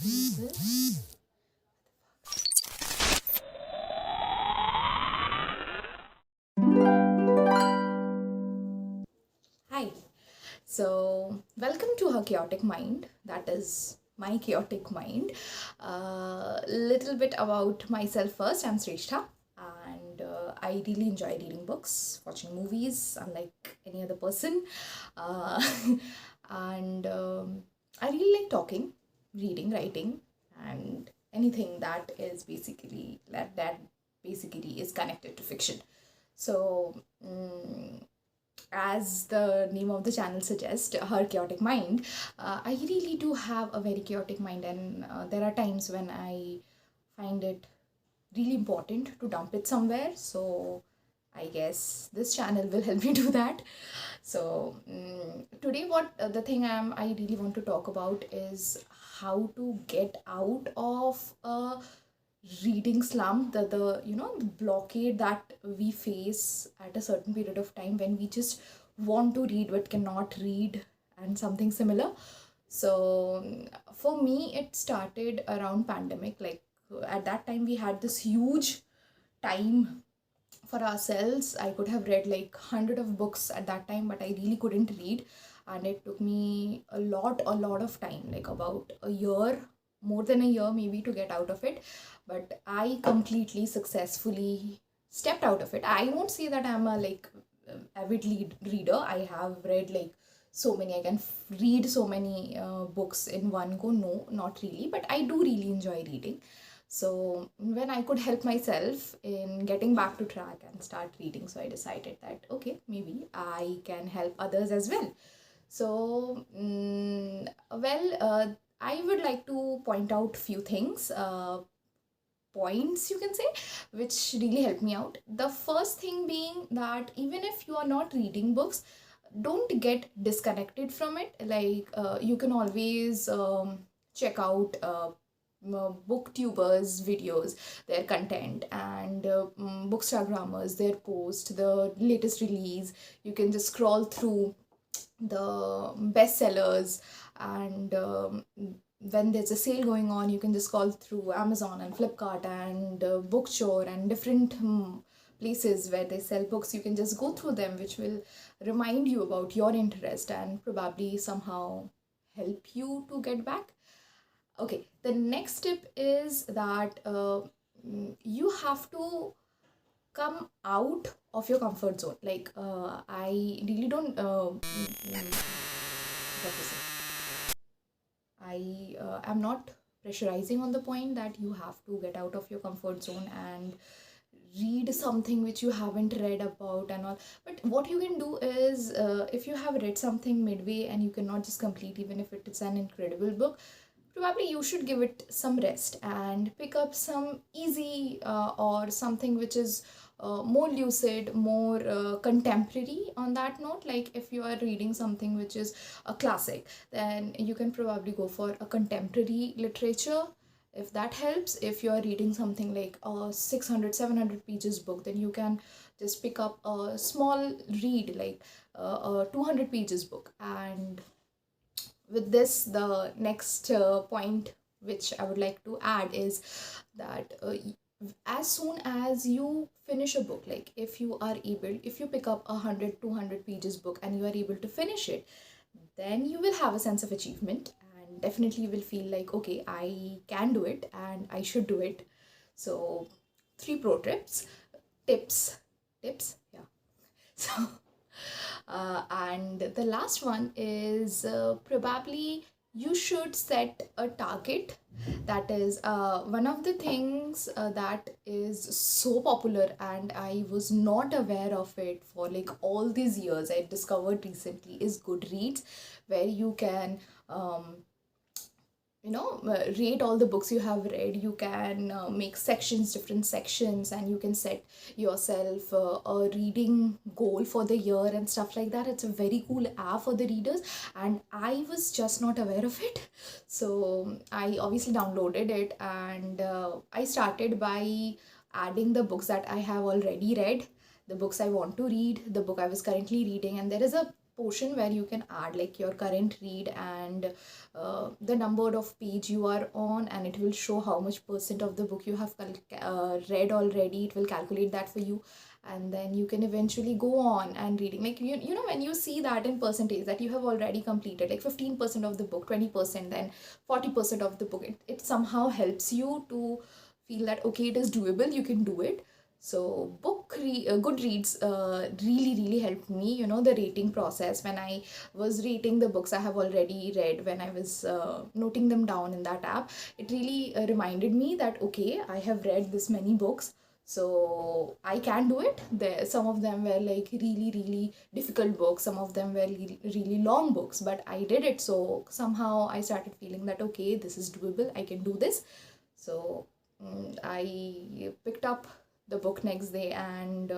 Hi. So, welcome to Her Chaotic Mind. That is my chaotic mind. A little bit about myself first. I'm Srishta, and I really enjoy reading books, watching movies, unlike any other person. Uh, and I really like talking, reading, writing, and anything that is basically that basically is connected to fiction. So, as the name of the channel suggests, Her Chaotic Mind, I really do have a very chaotic mind, and there are times when I find it really important to dump it somewhere. So, I guess this channel will help me do that. So, today, what the thing I really want to talk about is how to get out of a reading slump, the blockade that we face at a certain period of time when we just want to read but cannot read, and something similar. So for me it started around pandemic. Like, at that time we had this huge time for ourselves. I could have read like 100 of books at that time, but I really couldn't read, and it took me a lot of time, like about a year, more than a year maybe, to get out of it. But I completely successfully stepped out of it. I won't say that I'm a like avid reader. I have read like so many. I can read so many books in one go. No, not really, but I do really enjoy reading. So when I could help myself in getting back to track and start reading, so I decided that okay, maybe I can help others as well. So I would like to point out few things, points you can say, which really helped me out. The first thing being that even if you are not reading books, don't get disconnected from it. Like, you can always check out booktubers videos, their content, and bookstagrammers, their post, the latest release. You can just scroll through the bestsellers, and when there's a sale going on, you can just scroll through Amazon and Flipkart and Bookstore and different places where they sell books. You can just go through them, which will remind you about your interest and probably somehow help you to get back. Okay, the next tip is that you have to come out of your comfort zone. Like, I really don't what to say. I am not pressurizing on the point that you have to get out of your comfort zone and read something which you haven't read about and all. But what you can do is, if you have read something midway and you cannot just complete, even if it is an incredible book, probably you should give it some rest and pick up some easy, or something which is more lucid, more contemporary on that note. Like, if you are reading something which is a classic, then you can probably go for a contemporary literature, if that helps. If you are reading something like a 600-700 pages book, then you can just pick up a small read, like a 200 pages book. And with this, the next point which I would like to add is that as soon as you finish a book, like if you pick up 100-200 pages book and you are able to finish it, then you will have a sense of achievement, and definitely you will feel like, okay, I can do it and I should do it. So, three pro tips, yeah. So, and the last one is, probably you should set a target. That is one of the things that is so popular, and I was not aware of it for like all these years. I discovered recently is Goodreads, where you can rate all the books you have read. You can make sections, different sections, and you can set yourself a reading goal for the year and stuff like that. It's a very cool app for the readers, and I was just not aware of it. So I obviously downloaded it, and I started by adding the books that I have already read, the books I want to read, the book I was currently reading, and there is a portion where you can add like your current read and the number of page you are on, and it will show how much percent of the book you have read already. It will calculate that for you, and then you can eventually go on and reading, like you know, when you see that in percentage that you have already completed like 15% of the book, 20%, then 40% of the book, it somehow helps you to feel that okay, it is doable, you can do it. So Goodreads really helped me. You know, the rating process, when I was rating the books I have already read, when I was noting them down in that app, it really reminded me that okay, I have read this many books, so I can do it. There, some of them were like really difficult books, some of them were really long books, but I did it. So somehow I started feeling that okay, this is doable, I can do this. So I picked up the book next day, and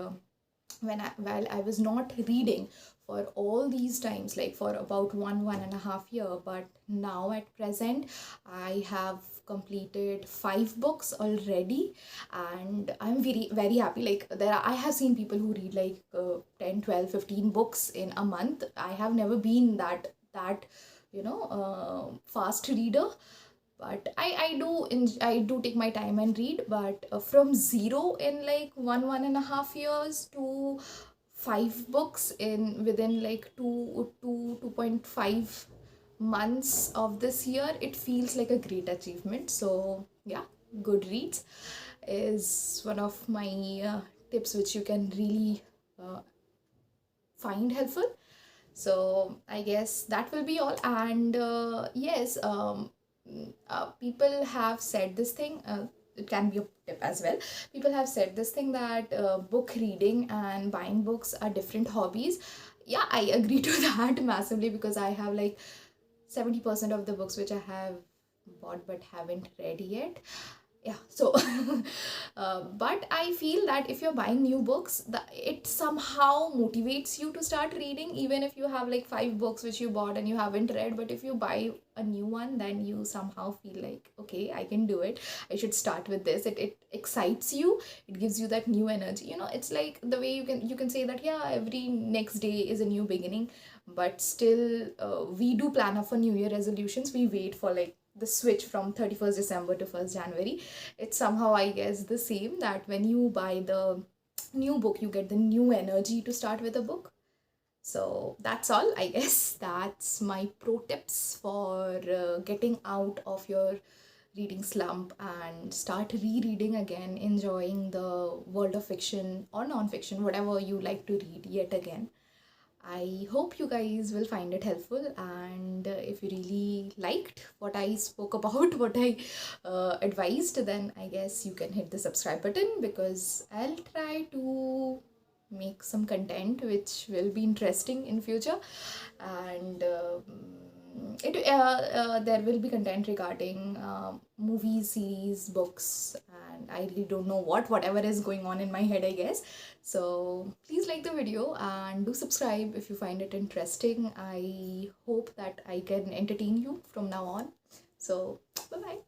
while I was not reading for all these times, like for about 1.5 year, but now at present I have completed 5 books already, and I'm very happy. Like I have seen people who read like 10, 12, 15 books in a month. I have never been that fast reader, but I do take my time and read. But from zero in like 1.5 years to 5 books in within like 2.5 months of this year, it feels like a great achievement. So yeah, Goodreads is one of my tips which you can really find helpful. So I guess that will be all. And yes, people have said this thing, it can be a tip as well. People have said this thing that book reading and buying books are different hobbies. Yeah, I agree to that massively, because I have like 70% of the books which I have bought but haven't read yet. Yeah, so but I feel that if you're buying new books, it somehow motivates you to start reading, even if you have like 5 books which you bought and you haven't read. But if you buy a new one, then you somehow feel like okay, I can do it, I should start with this. It excites you, it gives you that new energy. You know, it's like the way you can say that yeah, every next day is a new beginning, but still we do plan up for New Year resolutions. We wait for like the switch from 31st December to 1st January. It's somehow, I guess, the same, that when you buy the new book, you get the new energy to start with a book. So that's all, I guess. That's my pro tips for getting out of your reading slump and start rereading again, enjoying the world of fiction or non-fiction, whatever you like to read yet again. I hope you guys will find it helpful, and if you really liked what I spoke about, what I advised, then I guess you can hit the subscribe button, because I'll try to make some content which will be interesting in future. And there will be content regarding movies, series, books, and I really don't know whatever is going on in my head, I guess. So please like the video and do subscribe if you find it interesting. I hope that I can entertain you from now on. So bye bye.